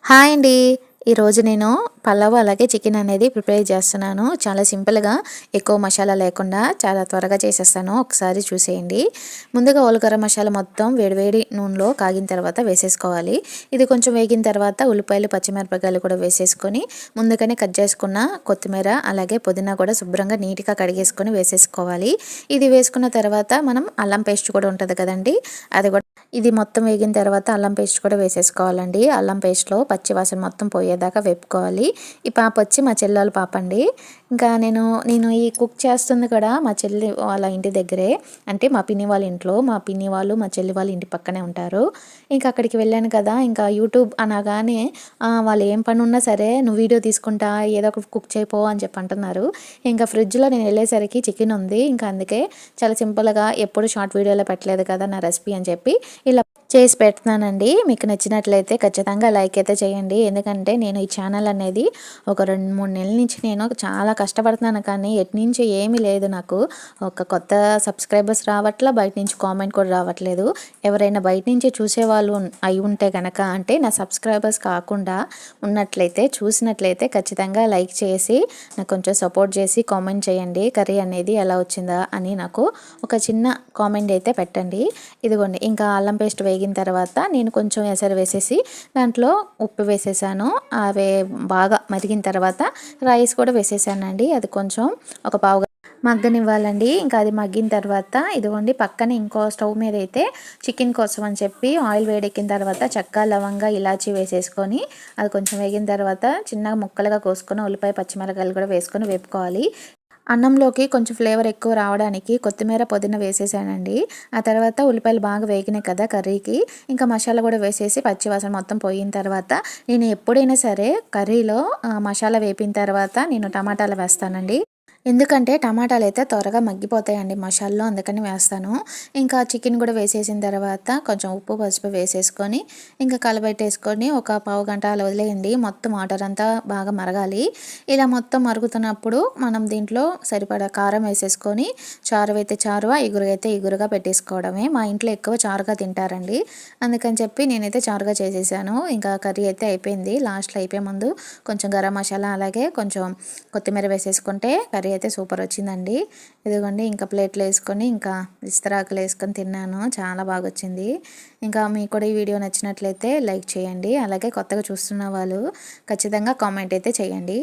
Hi అండి. ఈరోజు నేను పలావ్ అలాగే చికెన్ అనేది ప్రిపేర్ చేస్తున్నాను. చాలా సింపుల్‌గా ఎక్కువ మసాలా లేకుండా చాలా త్వరగా చేసేస్తాను. ఒకసారి చూసేయండి. ముందుగా గరం మసాలా మొత్తం వేడివేడి నూనెలో కాగిన తర్వాత వేసేసుకోవాలి. ఇది కొంచెం వేగిన తర్వాత ఉల్లిపాయలు, పచ్చిమిరపకాయలు కూడా వేసేసుకొని ముందుగానే కట్ చేసుకున్న కొత్తిమీర అలాగే పుదీనా కూడా శుభ్రంగా నీట్‌గా కడిగేసుకొని వేసేసుకోవాలి. ఇది వేసుకున్న తర్వాత మనం అల్లం పేస్ట్ కూడా ఉంటది కదండీ! అది కూడా ఇది మొత్తం వేగిన తర్వాత అల్లం పేస్ట్ కూడా వేసేసుకోవాలండి. అల్లం పేస్ట్‌లో పచ్చి వాసన మొత్తం పోయేదాకా వేపుకోవాలి. ఈ పాప వచ్చి మా చెల్లోల పాప అండి. ఇంకా నేను ఈ కుక్ చేస్తుంది కూడా మా చెల్లి వాళ్ళ ఇంటి దగ్గరే. అంటే మా పిన్ని వాళ్ళ ఇంట్లో. మా పిన్ని వాళ్ళు, మా చెల్లి వాళ్ళ ఇంటి పక్కనే ఉంటారు. ఇంకా అక్కడికి వెళ్ళాను కదా! ఇంకా యూట్యూబ్ అనగానే వాళ్ళు ఏం పనున్నా సరే "నువ్వు వీడియో తీసుకుంటా ఏదో ఒకటి కుక్ చేయిపో" అని చెప్పి అంటున్నారు. ఇంకా ఫ్రిడ్జ్‌లో నేను వెళ్ళేసరికి చికెన్ ఉంది. ఇంకా అందుకే చాలా సింపుల్‌గా ఎప్పుడు షార్ట్ వీడియోలో పెట్టలేదు కదా నా రెసిపీ అని చెప్పి ఇలా చేసి పెడుతున్నానండి. మీకు నచ్చినట్లయితే ఖచ్చితంగా లైక్ అయితే చేయండి. ఎందుకంటే నేను ఈ ఛానల్ అనేది ఒక 2, 3 నెలల నుంచి నేను చాలా కష్టపడుతున్నాను కానీ ఎటునుంచి ఏమీ లేదు నాకు. ఒక కొత్త సబ్స్క్రైబర్స్ రావట్ల, బయట నుంచి కామెంట్ కూడా రావట్లేదు. ఎవరైనా బయట నుంచి చూసేవాళ్ళు అయి ఉంటే గనక అంటే నా సబ్స్క్రైబర్స్ కాకుండా ఉన్నట్లయితే చూసినట్లయితే ఖచ్చితంగా లైక్ చేసి నాకు కొంచెం సపోర్ట్ చేసి కామెంట్ చేయండి. కర్రీ అనేది ఎలా వచ్చిందా అని నాకు ఒక చిన్న కామెంట్ అయితే పెట్టండి. ఇదిగోండి ఇంకా అల్లం పేస్ట్ వేగిన తర్వాత నేను కొంచెం ఎసరు వేసేసి దాంట్లో ఉప్పు వేసేసాను. అవి బాగా మరిగిన తర్వాత రైస్ కూడా వేసేసానండి. అది కొంచెం ఒక పావుగా మగ్గనివ్వాలండి. ఇంకా అది మగ్గిన తర్వాత ఇదిగోండి పక్కన ఇంకో స్టవ్ మీద అయితే చికెన్ కోసం అని చెప్పి ఆయిల్ వేడెక్కిన తర్వాత చెక్క, లవంగా, ఇలాచీ వేసేసుకొని అది కొంచెం వేగిన తర్వాత చిన్నగా ముక్కలుగా కోసుకొని ఉల్లిపాయ, పచ్చిమిరపకాయలు కూడా వేసుకొని వేపుకోవాలి. అన్నంలోకి కొంచెం ఫ్లేవర్ ఎక్కువ రావడానికి కొత్తిమీర, పుదీనా వేసేసానండి. ఆ తర్వాత ఉల్లిపాయలు బాగా వేగినాయి కదా కర్రీకి, ఇంకా మసాలా కూడా వేసేసి పచ్చి వాసన మొత్తం పోయిన తర్వాత నేను ఎప్పుడైనా సరే కర్రీలో మసాలా వేపిన తర్వాత నేను టమాటాలు వేస్తానండి. ఎందుకంటే టమాటాలైతే త్వరగా మగ్గిపోతాయండి మసాలాలో అందుకని వేస్తాను. ఇంకా చికెన్ కూడా వేసేసిన తర్వాత కొంచెం ఉప్పు, పసుపు వేసేసుకొని ఇంకా కలబెట్టేసుకొని ఒక పావుగంట అలా వదిలేయండి. మొత్తం వాటర్ అంతా బాగా మరగాలి. ఇలా మొత్తం మరుగుతున్నప్పుడు మనం దీంట్లో సరిపడా కారం వేసేసుకొని చారు అయితే చారు, ఇగురు అయితే ఇగురుగా పెట్టేసుకోవడమే. మా ఇంట్లో ఎక్కువ చారుగా తింటారండి. అందుకని చెప్పి నేనైతే చారుగా చేసేసాను. ఇంకా కర్రీ అయితే అయిపోయింది. లాస్ట్‌లో అయిపోయే ముందు కొంచెం గరం మసాలా అలాగే కొంచెం కొత్తిమీర వేసేసుకుంటే కర్రీ అయితే సూపర్ వచ్చిందండి. ఇదిగోండి ఇంకా ప్లేట్లో వేసుకొని ఇంకా విస్తరాకులు వేసుకొని తిన్నాను. చాలా బాగా వచ్చింది. ఇంకా మీకు కూడా ఈ వీడియో నచ్చినట్లయితే లైక్ చేయండి. అలాగే కొత్తగా చూస్తున్న వాళ్ళు ఖచ్చితంగా కామెంట్ అయితే చేయండి.